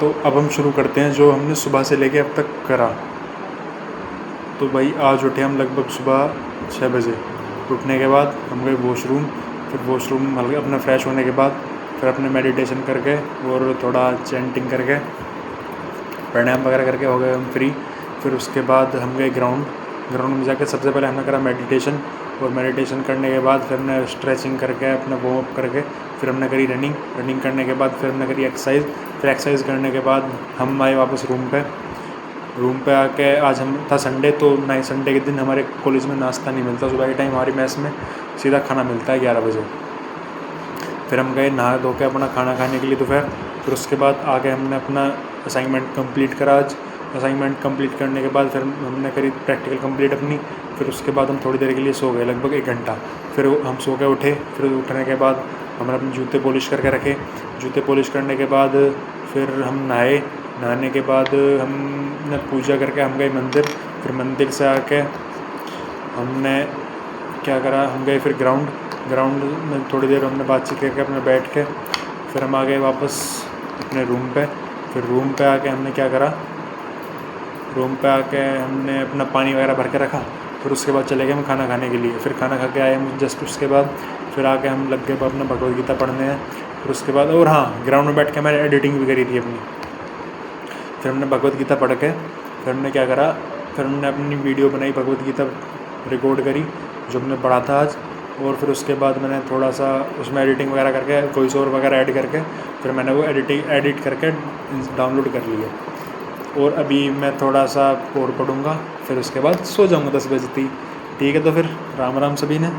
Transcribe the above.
तो अब हम शुरू करते हैं जो हमने सुबह से लेके अब तक करा। तो भाई आज उठे हम लगभग सुबह 6 बजे। उठने के बाद हम गए वॉशरूम, फिर वॉशरूम हल्का अपना फ्रेश होने के बाद फिर अपने मेडिटेशन करके और थोड़ा चैंटिंग करके प्राणायाम वगैरह करके हो गए हम फ्री। फिर उसके बाद हम गए ग्राउंड में जाकर सबसे पहले हमने करा मेडिटेशन, और मेडिटेशन करने के बाद फिर हमने स्ट्रेचिंग करके अपना वार्म अप करके फिर हमने करी रनिंग करने के बाद फिर हमने करी एक्सरसाइज। फिर एक्सरसाइज करने के बाद हम आए वापस रूम पे आके आज हम था संडे, तो नहीं संडे के दिन हमारे कॉलेज में नाश्ता नहीं मिलता, सुबह के टाइम हमारी मैस में सीधा खाना मिलता है 11 बजे। फिर हम गए नहा धो के अपना खाना खाने के लिए दोपहर। फिर उसके बाद आके हमने अपना असाइनमेंट कंप्लीट करा आज। असाइनमेंट कंप्लीट करने के बाद फिर हमने करी प्रैक्टिकल कंप्लीट अपनी। फिर उसके बाद हम थोड़ी देर के लिए सो गए, लगभग 1 घंटा। फिर हम सो के उठे। फिर उठने के बाद हमने अपने जूते पॉलिश करके रखे। जूते पॉलिश करने के बाद फिर हम नहाने के बाद हमने पूजा करके हम गए मंदिर। फिर मंदिर से आके हमने क्या करा, हम गए फिर ग्राउंड में थोड़ी देर हमने बातचीत करके अपने बैठ के फिर हम आ गए वापस अपने रूम पे। फिर रूम पे आके हमने क्या करा, रूम पे आके हमने अपना पानी वगैरह भर के रखा। फिर उसके बाद चले गए हम खाना खाने के लिए। फिर खाना खा के आए हम जस्ट उसके बाद फिर आके हम लग गए अपना भगवद गीता पढ़ने हैं। फिर उसके बाद और हाँ, ग्राउंड में बैठ के मैंने एडिटिंग भी करी थी अपनी। फिर हमने भगवद गीता पढ़ के फिर हमने क्या करा, फिर हमने अपनी वीडियो बनाई, भगवद गीता रिकॉर्ड करी जो हमने पढ़ा था आज। और फिर उसके बाद मैंने थोड़ा सा उसमें एडिटिंग वगैरह करके वॉइस ओवर वगैरह ऐड करके फिर मैंने वो एडिट करके डाउनलोड कर लिया। और अभी मैं थोड़ा सा और पढ़ूँगा, फिर उसके बाद सो जाऊँगा 10 बजे। ठीक है, तो फिर राम राम सभी ने।